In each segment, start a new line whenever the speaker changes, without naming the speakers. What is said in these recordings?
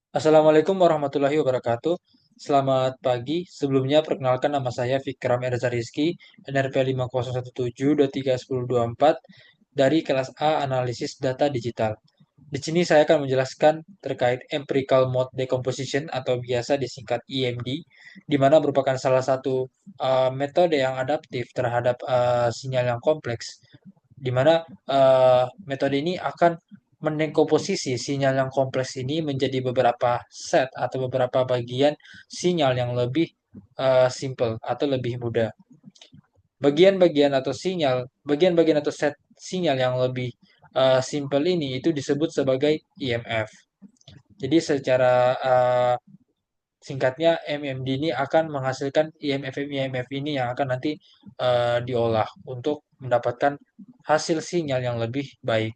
Assalamualaikum warahmatullahi wabarakatuh. Selamat pagi. Sebelumnya perkenalkan nama saya Fikram Erza Rizky, NRP 5017231024 dari kelas A Analisis Data Digital. Di sini saya akan menjelaskan terkait empirical mode decomposition atau biasa disingkat EMD, di mana merupakan salah satu metode yang adaptif terhadap sinyal yang kompleks, di mana metode ini akan mendekomposisi sinyal yang kompleks ini menjadi beberapa set atau beberapa bagian sinyal yang lebih simple atau lebih mudah. Bagian-bagian atau set sinyal yang lebih simple ini itu disebut sebagai EMF. Jadi secara singkatnya MMD ini akan menghasilkan IMF ini yang akan nanti diolah untuk mendapatkan hasil sinyal yang lebih baik.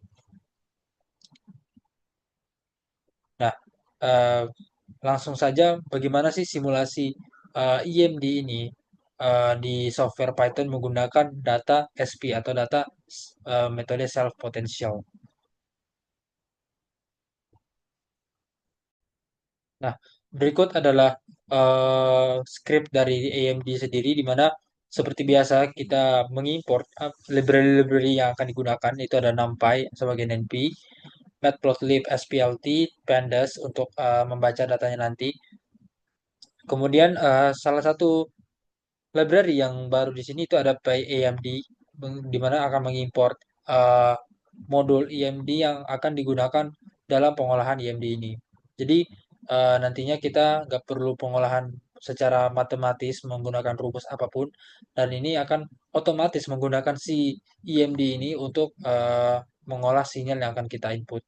Nah, eh, langsung saja bagaimana sih simulasi IMD ini di software Python menggunakan data SP atau data metode self potential. Nah, berikut adalah script dari AMD sendiri di mana seperti biasa kita mengimport library-library yang akan digunakan itu ada NumPy sebagai NumPy, Matplotlib, SPLT, Pandas untuk membaca datanya nanti. Kemudian salah satu library yang baru di sini itu ada PyAMD di mana akan mengimport eh, modul EMD yang akan digunakan dalam pengolahan EMD ini. Jadi nantinya kita nggak perlu pengolahan secara matematis menggunakan rumus apapun dan ini akan otomatis menggunakan si EMD ini untuk mengolah sinyal yang akan kita input.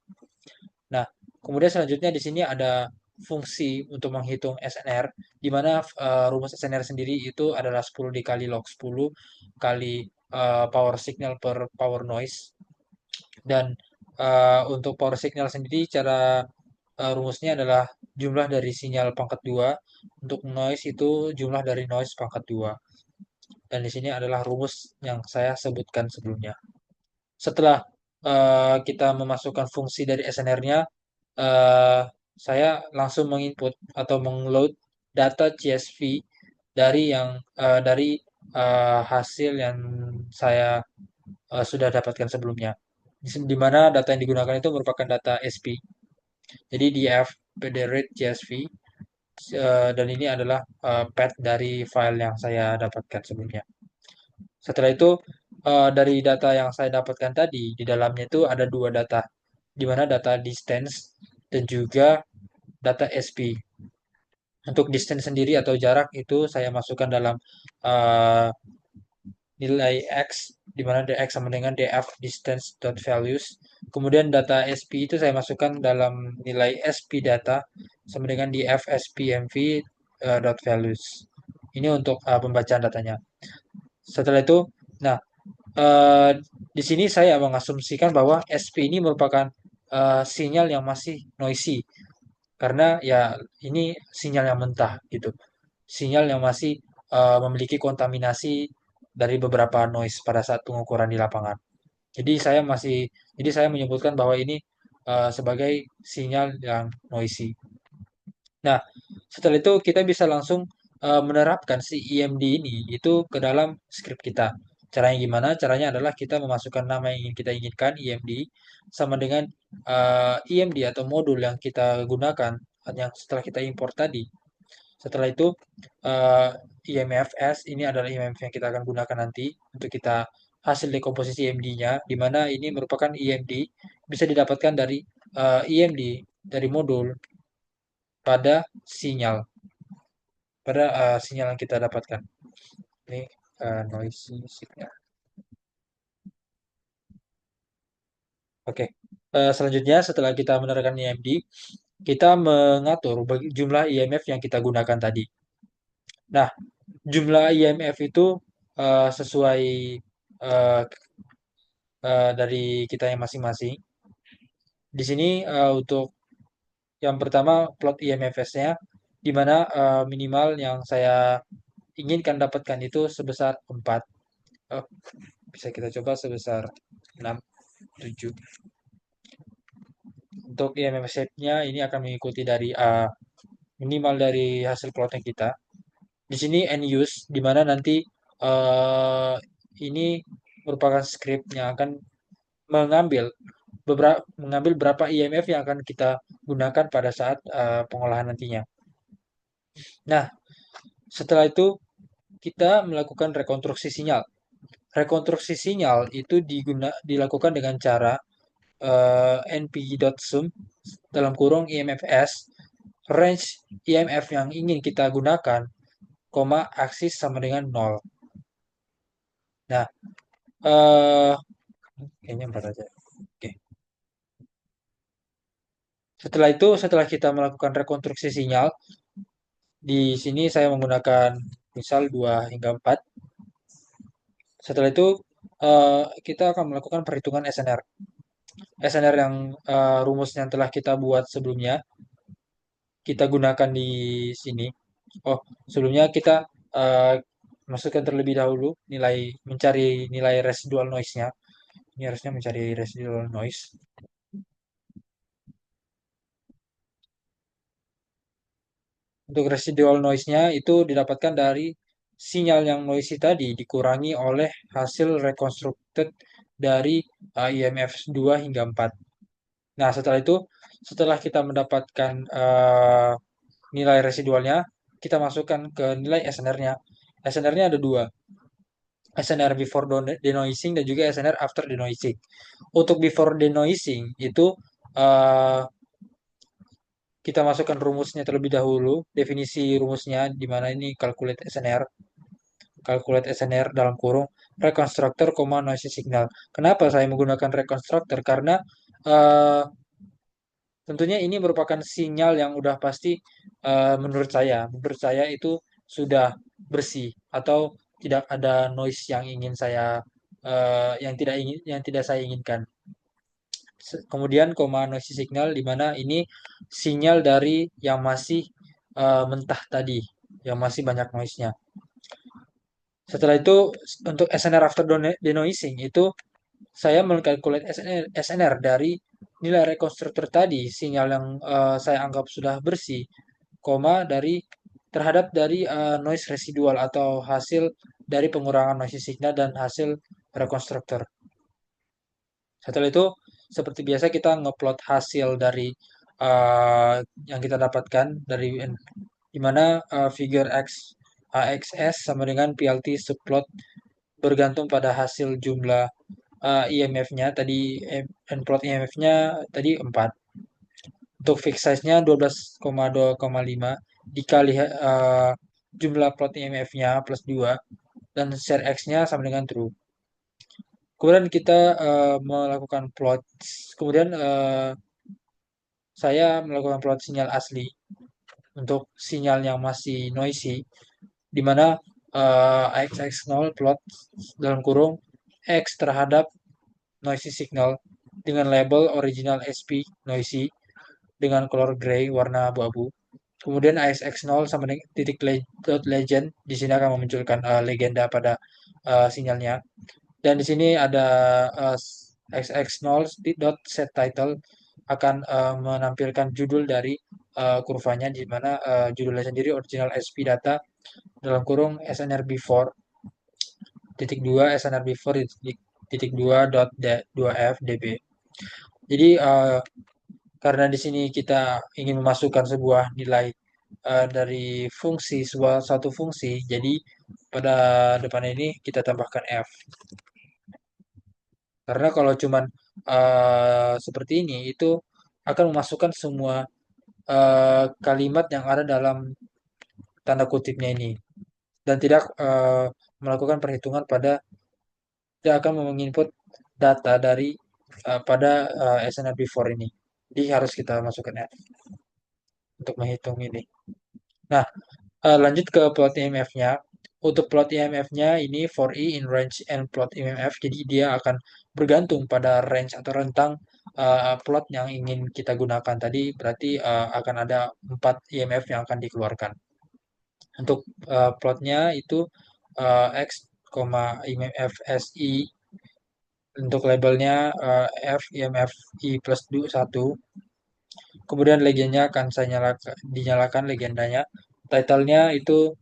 Nah, kemudian selanjutnya di sini ada fungsi untuk menghitung SNR, di mana rumus SNR sendiri itu adalah 10 dikali log 10 kali power signal per power noise. Dan untuk power signal sendiri cara rumusnya adalah jumlah dari sinyal pangkat 2. Untuk noise itu jumlah dari noise pangkat 2. Dan di sini adalah rumus yang saya sebutkan sebelumnya. Setelah kita memasukkan fungsi dari SNR-nya, eh, saya langsung menginput atau mengload data CSV dari hasil yang saya sudah dapatkan sebelumnya. Di mana data yang digunakan itu merupakan data SP. Jadi df pdread CSV dan ini adalah path dari file yang saya dapatkan sebelumnya. Setelah itu, dari data yang saya dapatkan tadi, di dalamnya itu ada dua data, di mana data distance dan juga data SP. Untuk distance sendiri atau jarak itu saya masukkan dalam uh, nilai X, di mana dx sama dengan df distance dot values. Kemudian data SP itu saya masukkan dalam nilai SP data sama dengan df spmv dot values. Ini untuk pembacaan datanya. Setelah itu, nah Eee, di sini saya mengasumsikan bahwa SP ini merupakan sinyal yang masih noisy, karena ya ini sinyal yang mentah gitu. Sinyal yang masih memiliki kontaminasi dari beberapa noise pada saat pengukuran di lapangan. Jadi saya masih jadi saya menyebutkan bahwa ini sebagai sinyal yang noisy. Nah, setelah itu kita bisa langsung menerapkan si IMD ini itu ke dalam script kita. Caranya gimana? Caranya adalah kita memasukkan nama yang ingin kita inginkan IMD sama dengan IMD atau modul yang kita gunakan yang setelah kita import tadi. Setelah itu eh, IMFS ini adalah IMF yang kita akan gunakan nanti untuk kita hasil dekomposisi IMD-nya, di mana ini merupakan IMD bisa didapatkan dari IMD dari modul pada sinyal sinyal yang kita dapatkan. Ini noisy signal. Oke. Selanjutnya setelah kita menerapkan IMD, kita mengatur jumlah IMF yang kita gunakan tadi. Nah, jumlah IMF itu sesuai eh, dari kita yang masing-masing. Di sini untuk yang pertama plot IMFS-nya, di mana minimal yang saya inginkan dapatkan itu sebesar 4. Eh, bisa kita coba sebesar 6, 7. Untuk IMF shape-nya ini akan mengikuti dari minimal dari hasil plotting kita. Di sini end use, di mana nanti eh, ini merupakan script yang akan mengambil mengambil berapa IMF yang akan kita gunakan pada saat pengolahan nantinya. Nah, setelah itu kita melakukan rekonstruksi sinyal. Rekonstruksi sinyal itu dilakukan dengan cara np.sum dalam kurung IMFS range IMF yang ingin kita gunakan, koma aksis sama dengan nol. Nah, eh kayaknya 4 aja. Oke. Setelah itu, setelah kita melakukan rekonstruksi sinyal, di sini saya menggunakan misal 2 hingga 4. Setelah itu, kita akan melakukan perhitungan SNR. SNR yang rumus yang telah kita buat sebelumnya, kita gunakan di sini. Oh, sebelumnya kita eh, masukkan terlebih dahulu mencari nilai residual noise-nya. Ini harusnya mencari residual noise. Untuk residual noise-nya itu didapatkan dari sinyal yang noisy tadi dikurangi oleh hasil reconstructed dari IMF 2 hingga 4. Nah, setelah itu, setelah kita mendapatkan nilai residualnya, kita masukkan ke nilai SNR-nya. SNR-nya ada dua, SNR before denoising dan juga SNR after denoising. Untuk before denoising itu eh, kita masukkan rumusnya terlebih dahulu, definisi rumusnya di mana ini calculate SNR dalam kurung reconstructor, noise signal. Kenapa saya menggunakan reconstructor? Karena eh, tentunya ini merupakan sinyal yang udah pasti menurut saya itu sudah bersih atau tidak ada noise yang ingin saya yang tidak saya inginkan. Kemudian noise signal di mana ini sinyal dari yang masih mentah tadi, yang masih banyak noise-nya. Setelah itu untuk SNR after denoising itu saya mengkalkulasi SNR dari nilai rekonstruktor tadi, sinyal yang saya anggap sudah bersih, dari terhadap dari noise residual atau hasil dari pengurangan noise signal dan hasil rekonstruktor. Setelah itu, seperti biasa kita ngeplot hasil dari uh, yang kita dapatkan dari di mana figure X AXS sama dengan PLT subplot bergantung pada hasil jumlah IMF-nya tadi plot IMF-nya tadi 4. Untuk fixed size-nya 12,2,5 dikali jumlah plot IMF-nya plus 2 dan share X-nya sama dengan true. Kemudian kita melakukan plot. Kemudian saya melakukan plot sinyal asli untuk sinyal yang masih noisy, di mana AXX0 plot dalam kurung X terhadap noisy signal dengan label original SP noisy dengan color gray warna abu-abu. Kemudian AXX0 sama dengan titik legend di sini akan memunculkan legenda pada sinyalnya. Dan di sini ada uh, XX0 dot set title akan menampilkan judul dari kurvanya di mana judulnya sendiri original SP data dalam kurung SNR before titik 2 SNR before titik 2 dot 2F DB. Jadi karena di sini kita ingin memasukkan sebuah nilai dari satu fungsi, jadi pada depan ini kita tambahkan F. Karena kalau cuman seperti ini itu akan memasukkan semua kalimat yang ada dalam tanda kutipnya ini dan tidak melakukan perhitungan tidak akan menginput data dari pada SNRP4 ini. Jadi harus kita masukkan F untuk menghitung ini. Nah, lanjut ke plot IMF-nya. Untuk plot IMF-nya ini for E in range and plot IMF, jadi dia akan bergantung pada range atau rentang plot yang ingin kita gunakan tadi, berarti akan ada 4 IMF yang akan dikeluarkan. Untuk plotnya itu X, IMF SI, untuk labelnya F IMF I plus 1, Kemudian legendnya akan dinyalakan legendanya. Title-nya itu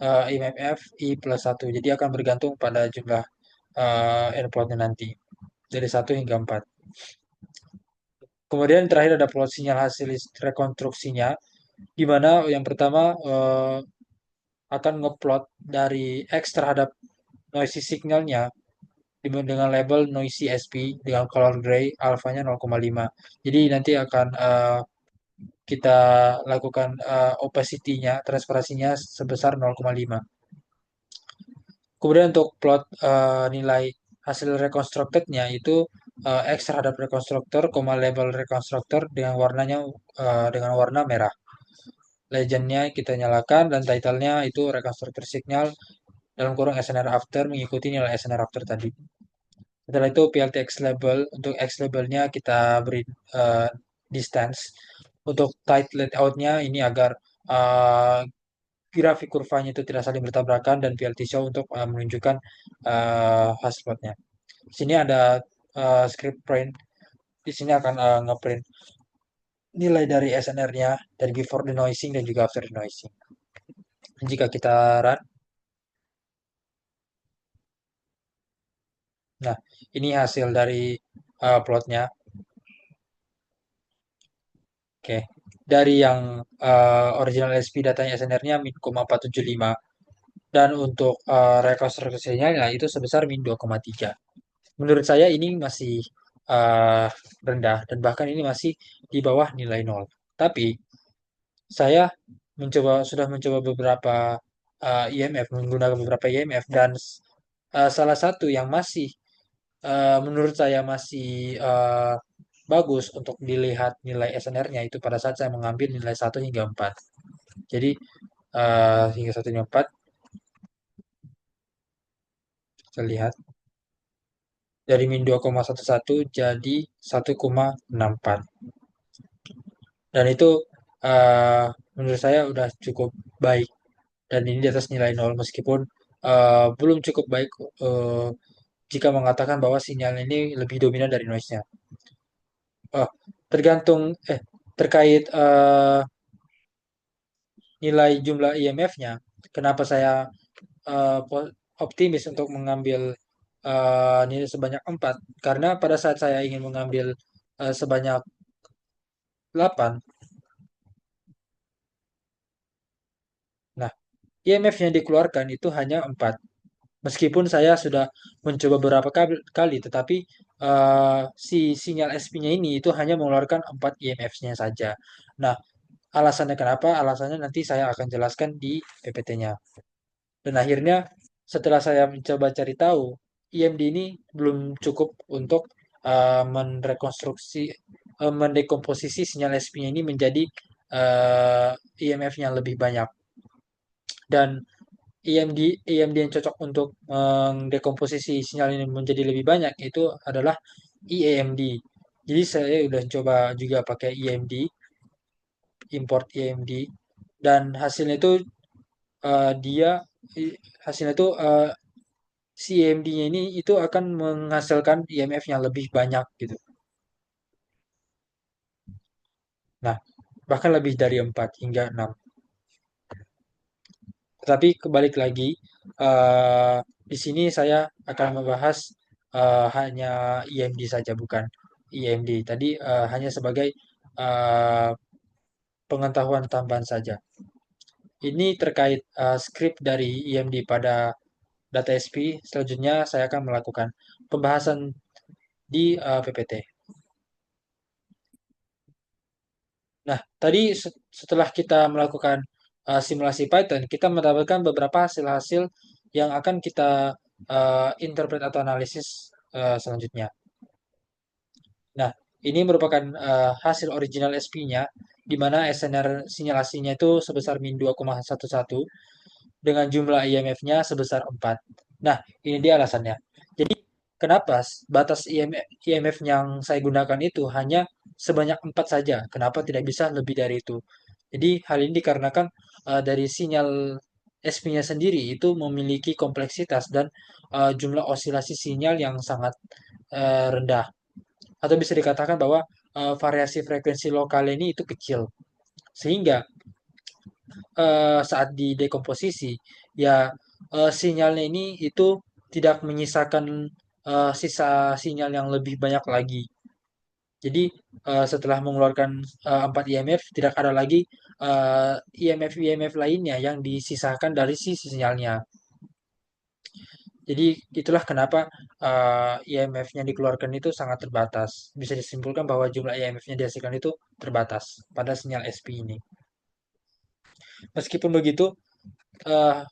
IMF I+1. Jadi akan bergantung pada jumlah endpoint-nya nanti. Dari 1 hingga 4. Kemudian terakhir ada plot sinyal hasil rekonstruksinya, di mana yang pertama akan ngeplot dari X terhadap noisy signalnya dengan label noisy SP dengan color gray alfanya 0,5. Jadi nanti akan kita lakukan opacity-nya, transparansinya sebesar 0,5. Kemudian untuk plot nilai hasil reconstructed-nya itu X terhadap reconstructor, label reconstructor dengan warnanya dengan warna merah. Legend-nya kita nyalakan dan title-nya itu reconstructor signal dalam kurung SNR after mengikuti nilai SNR after tadi. Setelah itu PLTX label, untuk X labelnya kita beri distance. Untuk tight layout-nya ini agar grafik kurvanya itu tidak saling bertabrakan dan PLT show untuk menunjukkan hasil plotnya. Di sini ada script print. Di sini akan ngeprint nilai dari SNR-nya dari before denoising dan juga after denoising. Jika kita run, nah ini hasil dari plotnya. Oke, dari yang original SP datanya SNR-nya min 0,475 dan untuk rekonstruksinya ya itu sebesar min 2,3. Menurut saya ini masih uh, rendah dan bahkan ini masih di bawah nilai nol. Tapi saya sudah mencoba beberapa IMF, menggunakan beberapa IMF dan salah satu yang masih menurut saya masih bagus untuk dilihat nilai SNR-nya itu pada saat saya mengambil nilai 1 hingga 4. Jadi hingga 1 hingga 4 kita lihat dari min 2,11 jadi 1,64. Dan itu eh, menurut saya udah cukup baik dan ini di atas nilai nol meskipun belum cukup baik eh, jika mengatakan bahwa sinyal ini lebih dominan dari noise-nya. Oh, tergantung terkait nilai jumlah IMF-nya. Kenapa saya optimis untuk mengambil nilai sebanyak 4? Karena pada saat saya ingin mengambil sebanyak 8, nah IMF yang dikeluarkan itu hanya 4. Meskipun saya sudah mencoba beberapa kali, tetapi si sinyal SP-nya ini itu hanya mengeluarkan 4 IMF-nya saja. Nah, alasannya kenapa? Alasannya nanti saya akan jelaskan di PPT-nya. Dan akhirnya setelah saya mencoba cari tahu, IMD ini belum cukup untuk mendekomposisi sinyal SP-nya ini menjadi IMF-nya lebih banyak. Dan IMD yang cocok untuk mendekomposisi sinyal ini menjadi lebih banyak itu adalah IAMD. Jadi saya udah coba juga pakai IAMD, import IAMD, dan hasilnya itu dia hasilnya itu si IAMD-nya ini itu akan menghasilkan IMF yang lebih banyak gitu. Nah, bahkan lebih dari 4 hingga 6. Tetapi kebalik lagi, di sini saya akan membahas hanya IMD saja, bukan IMD. Tadi hanya sebagai eh, pengetahuan tambahan saja. Ini terkait script dari IMD pada data SP. Selanjutnya saya akan melakukan pembahasan di PPT. Nah, tadi setelah kita melakukan simulasi Python, kita mendapatkan beberapa hasil-hasil yang akan kita interpret atau analisis selanjutnya. Nah, ini merupakan hasil original SP-nya, di mana SNR sinyalasinya itu sebesar min 2,11 dengan jumlah IMF-nya sebesar 4. Nah, ini dia alasannya. Jadi, kenapa batas IMF yang saya gunakan itu hanya sebanyak 4 saja? Kenapa tidak bisa lebih dari itu? Jadi, hal ini dikarenakan dari sinyal SP-nya sendiri itu memiliki kompleksitas dan jumlah osilasi sinyal yang sangat rendah. Atau bisa dikatakan bahwa variasi frekuensi lokal ini itu kecil. Sehingga saat didekomposisi, ya sinyalnya ini itu tidak menyisakan sisa sinyal yang lebih banyak lagi. Jadi setelah mengeluarkan 4 IMF, tidak ada lagi IMF-IMF lainnya yang disisakan dari si sinyalnya. Jadi itulah kenapa IMF-nya dikeluarkan itu sangat terbatas. Bisa disimpulkan bahwa jumlah IMF-nya dihasilkan itu terbatas pada sinyal SP ini. Meskipun begitu, eh,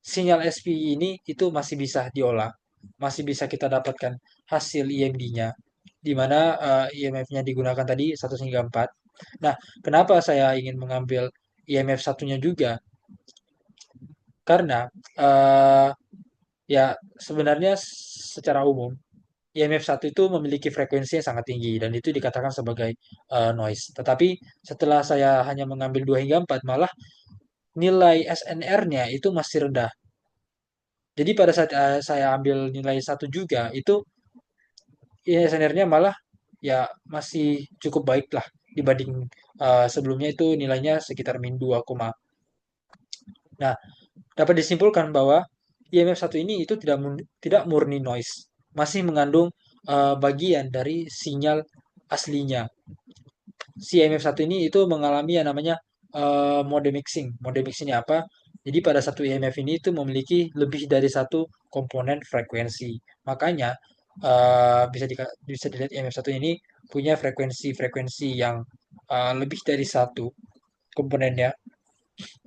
sinyal SP ini itu masih bisa diolah, masih bisa kita dapatkan hasil IMD-nya, di mana IMF-nya digunakan tadi 1 hingga 4. Nah, kenapa saya ingin mengambil IMF satunya juga? Karena ya sebenarnya secara umum IMF satu itu memiliki frekuensi yang sangat tinggi dan itu dikatakan sebagai noise. Tetapi setelah saya hanya mengambil 2 hingga 4, malah nilai SNR-nya itu masih rendah. Jadi pada saat saya ambil nilai satu juga, itu SNR-nya malah ya masih cukup baik lah dibanding sebelumnya itu nilainya sekitar min 2, nah, dapat disimpulkan bahwa IMF satu ini itu tidak murni noise, masih mengandung bagian dari sinyal aslinya. Si IMF satu ini itu mengalami yang namanya mode mixing. Mode mixing ini apa? Jadi pada satu IMF ini itu memiliki lebih dari satu komponen frekuensi. Makanya bisa dilihat IMF satu ini punya frekuensi-frekuensi yang lebih dari satu komponennya.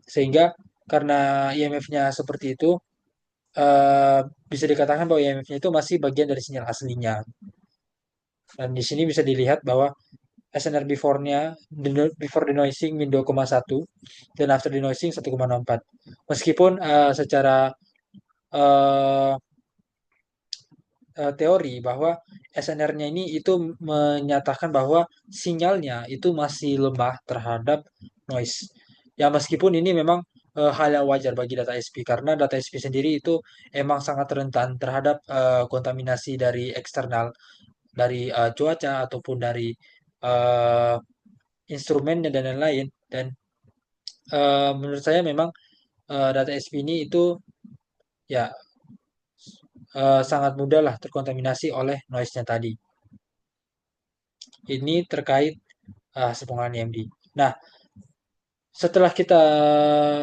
Sehingga karena IMF-nya seperti itu, bisa dikatakan bahwa IMF-nya itu masih bagian dari sinyal aslinya. Dan di sini bisa dilihat bahwa SNR before-nya, before denoising min 2,1 dan after denoising 1,04. Meskipun secara uh, teori bahwa SNR-nya ini itu menyatakan bahwa sinyalnya itu masih lemah terhadap noise. Ya meskipun ini memang hal yang wajar bagi data SP karena data SP sendiri itu emang sangat rentan terhadap kontaminasi dari eksternal, dari cuaca ataupun dari uh, instrumennya dan lain-lain. Dan menurut saya memang data SP ini itu ya sangat mudah lah terkontaminasi oleh noise-nya tadi. Ini terkait hasil pengolahan EMD. Nah, setelah kita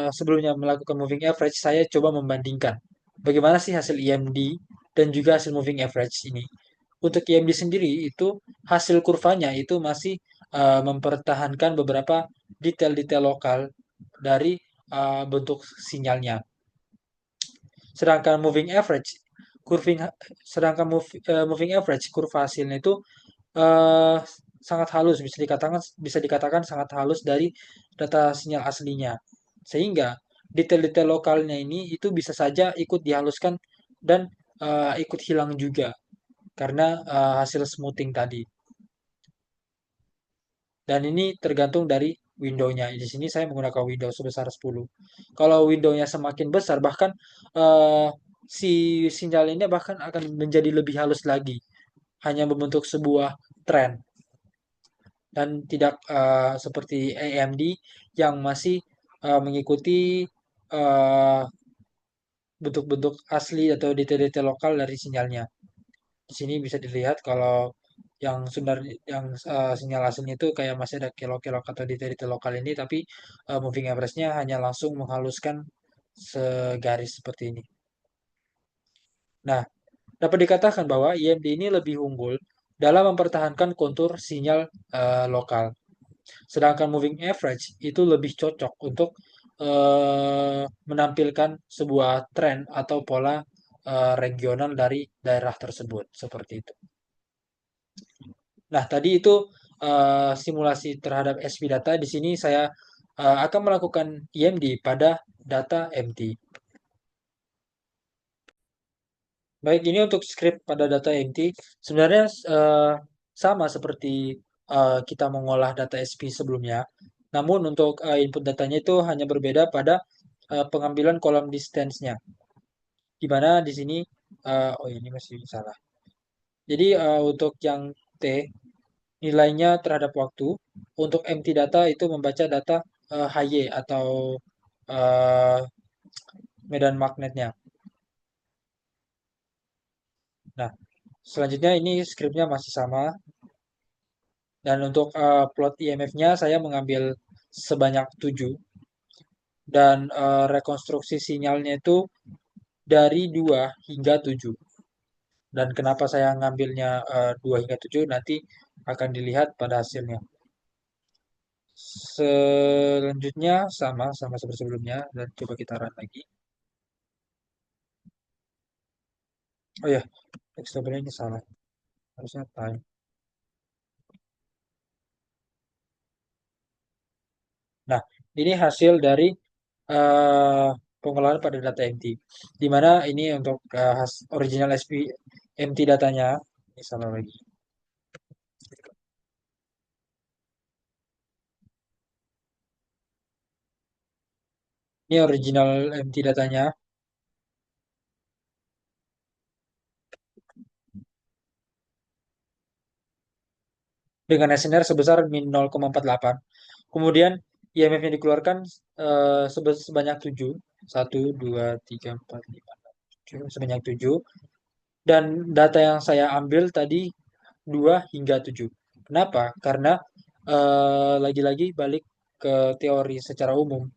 sebelumnya melakukan moving average, saya coba membandingkan bagaimana sih hasil EMD dan juga hasil moving average ini. Untuk EMD sendiri itu hasil kurvanya itu masih mempertahankan beberapa detail-detail lokal dari bentuk sinyalnya. Sedangkan moving average, curving, sedangkan moving average kurva hasilnya itu eh, sangat halus, bisa dikatakan sangat halus dari data sinyal aslinya. Sehingga detail-detail lokalnya ini itu bisa saja ikut dihaluskan dan ikut hilang juga karena hasil smoothing tadi. Dan ini tergantung dari window-nya. Di sini saya menggunakan window sebesar 10. Kalau window-nya semakin besar, bahkan si sinyal ini bahkan akan menjadi lebih halus lagi. Hanya membentuk sebuah trend. Dan tidak seperti AMD yang masih mengikuti eh, bentuk-bentuk asli atau detail-detail lokal dari sinyalnya. Di sini bisa dilihat kalau yang sinyal aslinya itu kayak masih ada kelok-kelok atau detail-detail lokal ini, tapi moving average-nya hanya langsung menghaluskan segaris seperti ini. Nah, dapat dikatakan bahwa IMD ini lebih unggul dalam mempertahankan kontur sinyal lokal. Sedangkan moving average itu lebih cocok untuk menampilkan sebuah tren atau pola regional dari daerah tersebut seperti itu. Nah, tadi itu simulasi terhadap SP data. Di sini saya akan melakukan IMD pada data MT. Baik, ini untuk script pada data MT. Sebenarnya sama seperti kita mengolah data SP sebelumnya. Namun untuk input datanya itu hanya berbeda pada pengambilan kolom distance-nya. Di mana di sini, oh ini masih salah. Jadi untuk yang T nilainya terhadap waktu. Untuk empty data itu membaca data HY atau eh, medan magnetnya. Nah, selanjutnya ini skripnya masih sama. Dan untuk plot IMF-nya saya mengambil sebanyak 7. Dan rekonstruksi sinyalnya itu dari 2 hingga 7. Dan kenapa saya ngambilnya 2 hingga 7 nanti akan dilihat pada hasilnya. Selanjutnya sama seperti sebelumnya dan coba kita run lagi. Oh ya, text double ini salah. Harusnya time. Nah, ini hasil dari eh, pengolahan pada data MT. Di mana ini untuk original SP MT datanya. Ini salah lagi. Ini original MT datanya dengan SNR sebesar min 0,48. Kemudian IMF yang dikeluarkan sebanyak 7. 1, 2, 3, 4, 5, 6, 7. Sebanyak 7. Dan data yang saya ambil tadi 2 hingga 7. Kenapa? Karena lagi-lagi balik ke teori secara umum.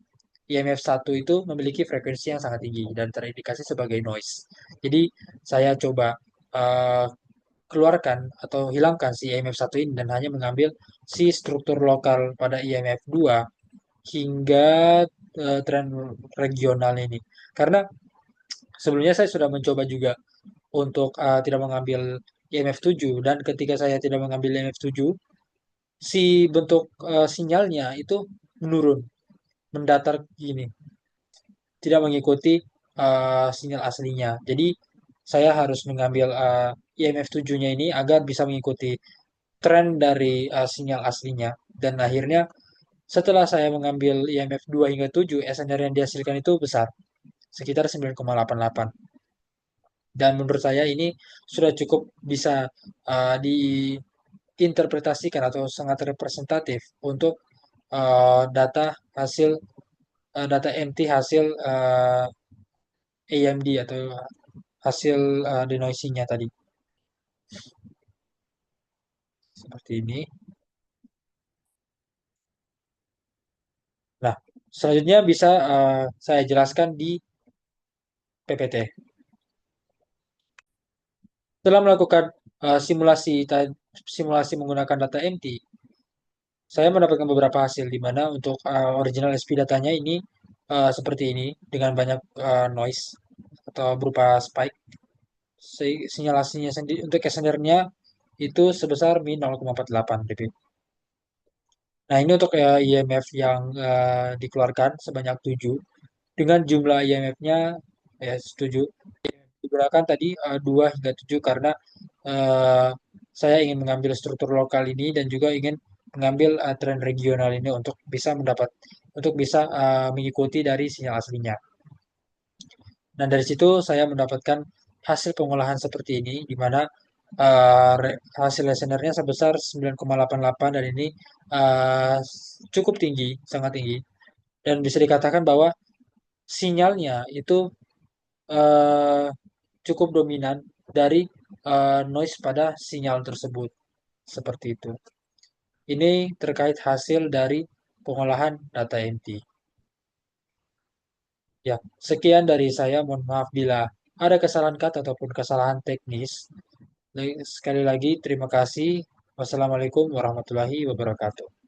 IMF 1 itu memiliki frekuensi yang sangat tinggi dan terindikasi sebagai noise. Jadi saya coba eh, keluarkan atau hilangkan si IMF 1 ini dan hanya mengambil si struktur lokal pada IMF 2 hingga tren regional ini. Karena sebelumnya saya sudah mencoba juga untuk tidak mengambil IMF 7 dan ketika saya tidak mengambil IMF 7 si bentuk sinyalnya itu menurun, mendatar gini, tidak mengikuti sinyal aslinya. Jadi saya harus mengambil IMF 7-nya ini agar bisa mengikuti tren dari sinyal aslinya. Dan akhirnya setelah saya mengambil IMF 2 hingga 7, SNR yang dihasilkan itu besar, sekitar 9,88. Dan menurut saya ini sudah cukup bisa diinterpretasikan atau sangat representatif untuk data hasil data MT hasil AMD atau hasil denoising-nya tadi. Seperti ini. Nah, selanjutnya bisa saya jelaskan di PPT. Setelah melakukan simulasi menggunakan data MT, saya mendapatkan beberapa hasil di mana untuk original SP datanya ini seperti ini dengan banyak noise atau berupa spike. Sinyalasinya sendiri untuk extendernya itu sebesar min 0,48 dB. Nah, ini untuk IMF yang dikeluarkan sebanyak 7 dengan jumlah IMF-nya ya setuju digunakan tadi 2 hingga 7 karena eh, saya ingin mengambil struktur lokal ini dan juga ingin mengambil tren regional ini untuk bisa mengikuti dari sinyal aslinya. Dan dari situ saya mendapatkan hasil pengolahan seperti ini di mana hasil listenernya sebesar 9,88 dan ini uh, cukup tinggi, sangat tinggi. Dan bisa dikatakan bahwa sinyalnya itu uh, cukup dominan dari noise pada sinyal tersebut. Seperti itu. Ini terkait hasil dari pengolahan data MT. Ya, sekian dari saya. Mohon maaf bila ada kesalahan kata ataupun kesalahan teknis. Sekali lagi, terima kasih. Wassalamualaikum warahmatullahi wabarakatuh.